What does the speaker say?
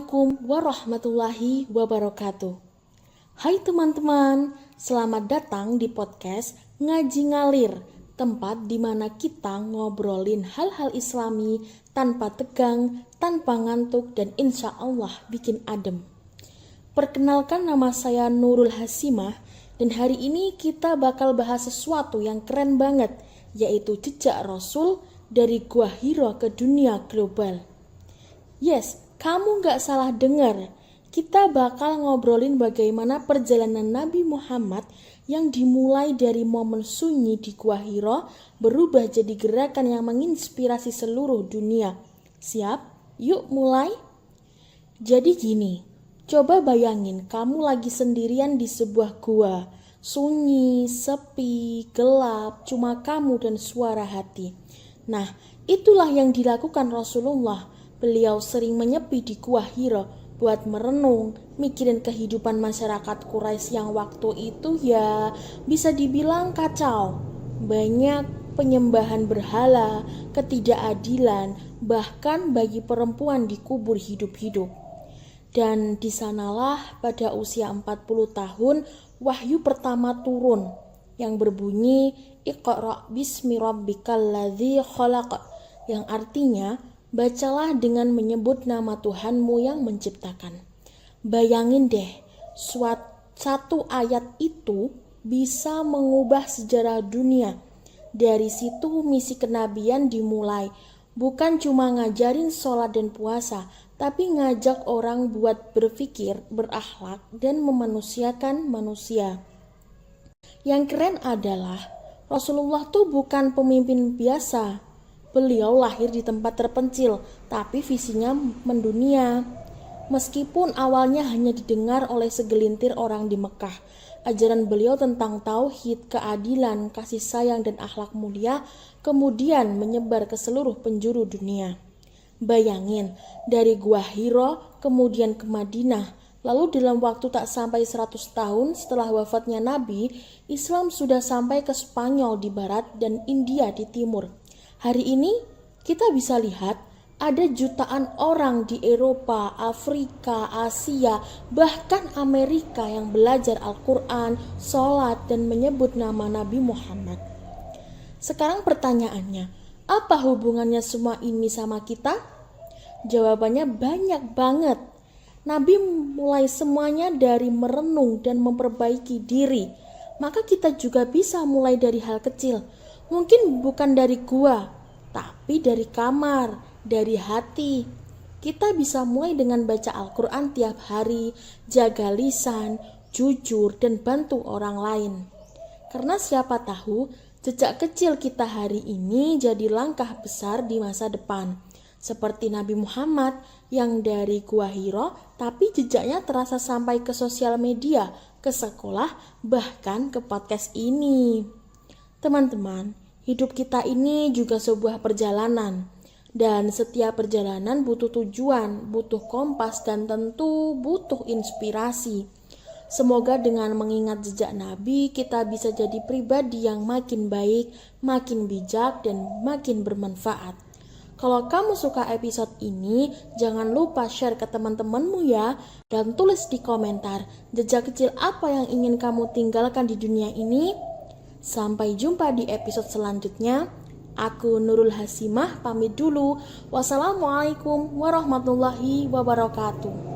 Assalamualaikum warahmatullahi wabarakatuh. Hai teman-teman, selamat datang di podcast Ngaji Ngalir, tempat di mana kita ngobrolin hal-hal islami tanpa tegang, tanpa ngantuk, dan insya Allah bikin adem. Perkenalkan, nama saya Nurul Hasimah, dan hari ini kita bakal bahas sesuatu yang keren banget, yaitu jejak Rasul dari Gua Hiro ke dunia global. Yes, kamu gak salah dengar. Kita bakal ngobrolin bagaimana perjalanan Nabi Muhammad yang dimulai dari momen sunyi di Gua Hiro berubah jadi gerakan yang menginspirasi seluruh dunia. Siap? Yuk mulai. Jadi gini, coba bayangin kamu lagi sendirian di sebuah gua. Sunyi, sepi, gelap, cuma kamu dan suara hati. Nah, itulah yang dilakukan Rasulullah. Beliau sering menyepi di Gua Hiro buat merenung, mikirin kehidupan masyarakat Quraisy yang waktu itu ya bisa dibilang kacau. Banyak penyembahan berhala, ketidakadilan, bahkan bagi perempuan dikubur hidup-hidup. Dan di sanalah pada usia 40 tahun wahyu pertama turun yang berbunyi Iqra' bismi rabbikal ladzi khalaq, yang artinya bacalah dengan menyebut nama Tuhanmu yang menciptakan. Bayangin deh, satu ayat itu bisa mengubah sejarah dunia. Dari situ misi kenabian dimulai. Bukan cuma ngajarin sholat dan puasa, tapi ngajak orang buat berpikir, berakhlak, dan memanusiakan manusia. Yang keren adalah Rasulullah tuh bukan pemimpin biasa. Beliau lahir di tempat terpencil, tapi visinya mendunia. Meskipun awalnya hanya didengar oleh segelintir orang di Mekah, ajaran beliau tentang tauhid, keadilan, kasih sayang, dan akhlak mulia kemudian menyebar ke seluruh penjuru dunia. Bayangin, dari Gua Hiro kemudian ke Madinah, lalu dalam waktu tak sampai 100 tahun setelah wafatnya Nabi, Islam sudah sampai ke Spanyol di barat dan India di timur. Hari ini kita bisa lihat ada jutaan orang di Eropa, Afrika, Asia, bahkan Amerika yang belajar Al-Quran, sholat, dan menyebut nama Nabi Muhammad. Sekarang pertanyaannya, apa hubungannya semua ini sama kita? Jawabannya banyak banget. Nabi mulai semuanya dari merenung dan memperbaiki diri. Maka kita juga bisa mulai dari hal kecil. Mungkin bukan dari gua, tapi dari kamar, dari hati. Kita bisa mulai dengan baca Al-Quran tiap hari, jaga lisan, jujur, dan bantu orang lain. Karena siapa tahu, jejak kecil kita hari ini jadi langkah besar di masa depan. Seperti Nabi Muhammad yang dari Gua Hiro, tapi jejaknya terasa sampai ke sosial media, ke sekolah, bahkan ke podcast ini. Teman-teman, hidup kita ini juga sebuah perjalanan. Dan setiap perjalanan butuh tujuan, butuh kompas, dan tentu butuh inspirasi. Semoga dengan mengingat jejak Nabi, kita bisa jadi pribadi yang makin baik, makin bijak, dan makin bermanfaat. Kalau kamu suka episode ini, jangan lupa share ke teman-temanmu ya, dan tulis di komentar jejak kecil apa yang ingin kamu tinggalkan di dunia ini. Sampai jumpa di episode selanjutnya. Aku Nurul Hasimah pamit dulu. Wassalamualaikum warahmatullahi wabarakatuh.